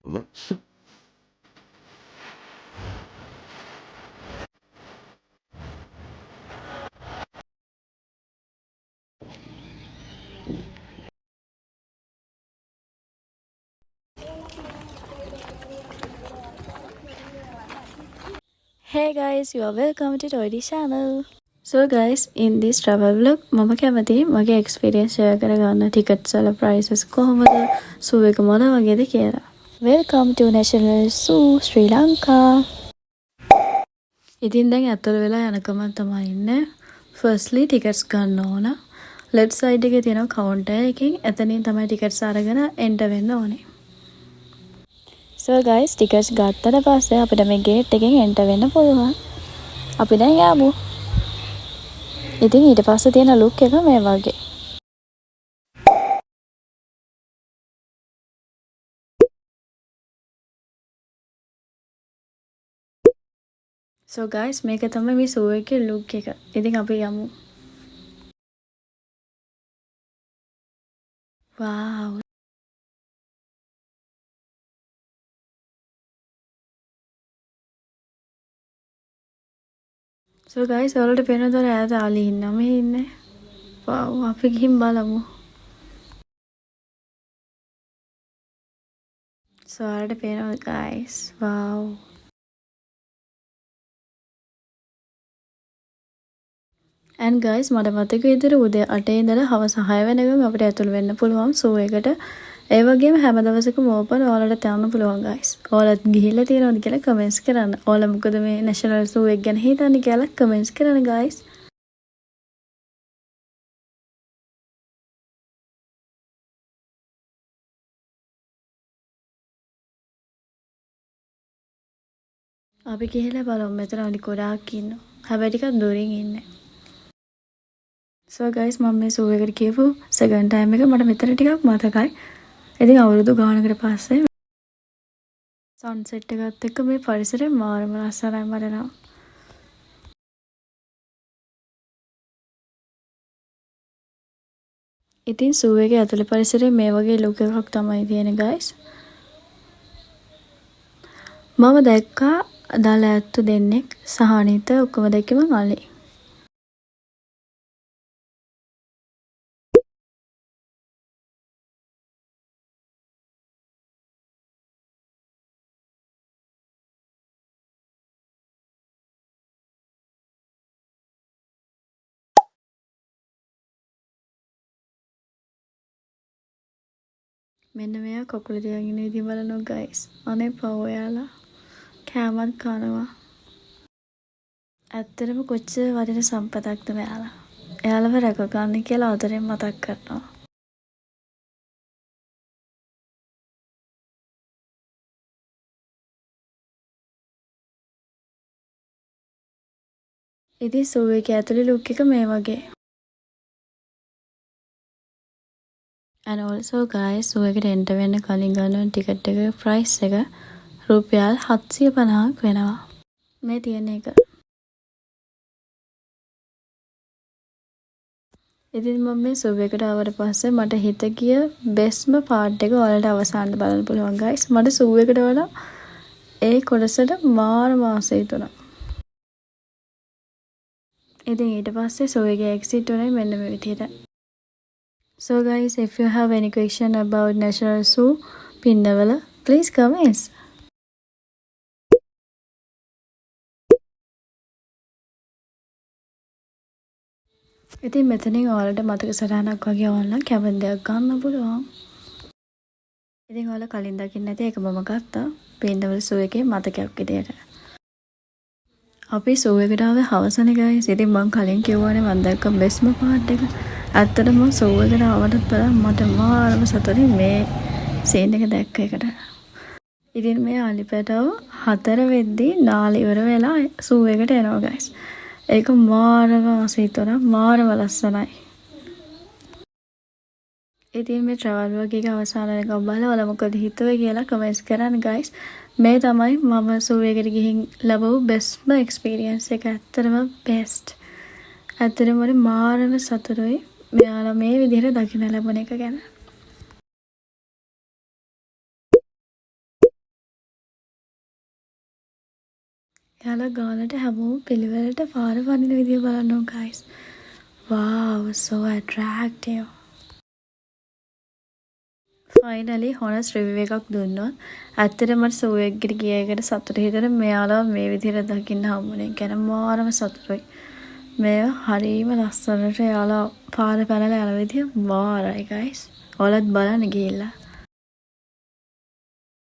Hey guys, you are welcome to Toy channel. So guys, in this travel vlog, මම කැමති මගේ experience share කරගන්න tickets වල prices කොහොමද, zoo එක මොන වගේද කියලා. Welcome to National Zoo Sri Lanka. ඉතින් දැන් ඇතුළ වෙලා යනකම තමයි ඉන්නේ. Firstly tickets ගන්න ඕන. Left side එකේ තියෙන counter එකකින් එතනින් තමයි tickets අරගෙන enter වෙන්න ඕනේ. So guys, tickets ගත්තට පස්සේ අපිට මේ gate එකෙන් enter වෙන්න පුළුවන්. අපි දැන් යමු. ඉතින් ඊට පස්සේ තියෙන look එක මේ වගේ. So guys, මේක තමයි මේ zoo එකේ look එක. ඉතින් අපි යමු. Wow. So guys, ඔයාලට පේනවද ඈත ආලි ඉන්නවා මේ ඉන්නේ. Wow, අපි ගිහින් බලමු. So ඔයාලට පේනවද guys? Wow. And guys, මට මතක විදිහට උදේ 8 ඉඳලා හවස 6 වෙනකම් අපිට ඇතුළු වෙන්න පුළුවන් zoo එකට. ඒ වගේම හැම දවසකම ඕපන් ඔයාලට යන්න පුළුවන් guys. ඔයාලත් ගිහිල්ලා තියෙනවද කියලා කමෙන්ට්ස් කරන්න. ඔයාලා මොකද මේ National Zoo එක ගැන හිතන්නේ කියලා කමෙන්ට්ස් කරන්න guys. අපි ගිහිල්ලා බලමු මෙතන අලි ගොඩාක් ඉන්නවා. හැබැයි ටිකක් දුරින් ඉන්නේ. So guys, මම මේ zoo එකට ගියපු second time එක මට මෙතන ටිකක් මතකයි. ඉතින් අවුරුදු ගානකට පස්සේ sunset එකත් එක්ක මේ පරිසරය මාරම ලස්සනයි මට නම්. ඉතින් zoo එකේ ඇතුළේ පරිසරය මේ වගේ look එකක් තමයි තියෙන්නේ guys. මම දැක්කා දල ඇත්තු දෙන්නෙක් සහ අනිත ඔක්කොම දැක්කේ මං අලි. මෙන්න මෙයා කකුල තියාගෙන ඉඳි බලනවා guys. අනේ පව් ඔයාලා කෑමක් කනවා. ඇත්තටම කොච්චර වටින සම්පතක්ද මෙයාලා. එයාලව රැක ගන්න කියලා ආදරෙන් මතක් කරනවා. ඉතින් zoo එකේ ඇතුළේ look එක මේ වගේ. And also guys, zoo එකට enter වෙන්න කලින් ගන්න ටිකට් එකේ price එක රුපියල් 750ක් වෙනවා. මේ තියෙන එක. ඉතින් මම මේ zoo එකට ආවට පස්සේ මට හිත ගිය bestම part එක ඔයාලට අවසානට බලන්න පුළුවන් guys. මට zoo එකට වඩා ඒ කොටසට මාරම ආසයි හිතුණා. ඉතින් ඊට පස්සේ zoo එකේ exit උනේ මෙන්න මේ විදිහට. So guys, if you have any question about National Zoo Pinnawala, please comments. ඉතින් මෙතනින් ඔයාලට මතක සටහනක් වගේ ඕනනම් කැමති දෙයක් ගන්න පුළුවන්. ඉතින් ඔයාලා කලින් දකින්න නැති එක මම ගත්තා පින්නවල zoo එකේ මතකයක් විදියට. අපි zoo එකට ආවේ හවසනේ guys. ඉතින් මම කලින් කිව්වනේ මම දැක්ක බෙස්ම පාර්ට් එක. ඇත්තටම zoo එකට ආවටත් වඩා මට මාරම සතුටින් මේ සීන් එක දැක්ක එකට. ඉතින් මේ අලිපැටව 4 වෙද්දී නාල ඉවර වෙලා zoo එකට එනවා guys. ඒක මාරම ආසයිතොර මාරම ලස්සනයි. ඉතින් මේ travel vlog එක අවසාන එක බලලා ඔයාලා මොකද හිතුවේ කියලා කමෙන්ට්ස් කරන්න guys. මේ තමයි මම zoo එකට ගිහින් ලැබපු bestම experience එක. ඇත්තටම best. ඇත්තටම මට මාරම සතුටුයි මෙයාලා මේ විදිහට දකින්න ලැබුණ එක ගැන. යාලා ගානට හැමෝම පිළිවෙලට පාර පනින විදිය බලන්න guys. Wow, so attractive. Finally honest review එකක් දුන්නොත් ඇත්තටම මට සූ එකට ගිය එකට සතුට හිතෙන මෙයාලා මේ විදිහට දකින්න හම්බුනේ. ගැන මාරම සතුටුයි. මේ හරීම ලස්සනට යාලා පාර පැනලා යන විදිය මාරයි guys. ඔයාලත් බලන්න ගිහිල්ලා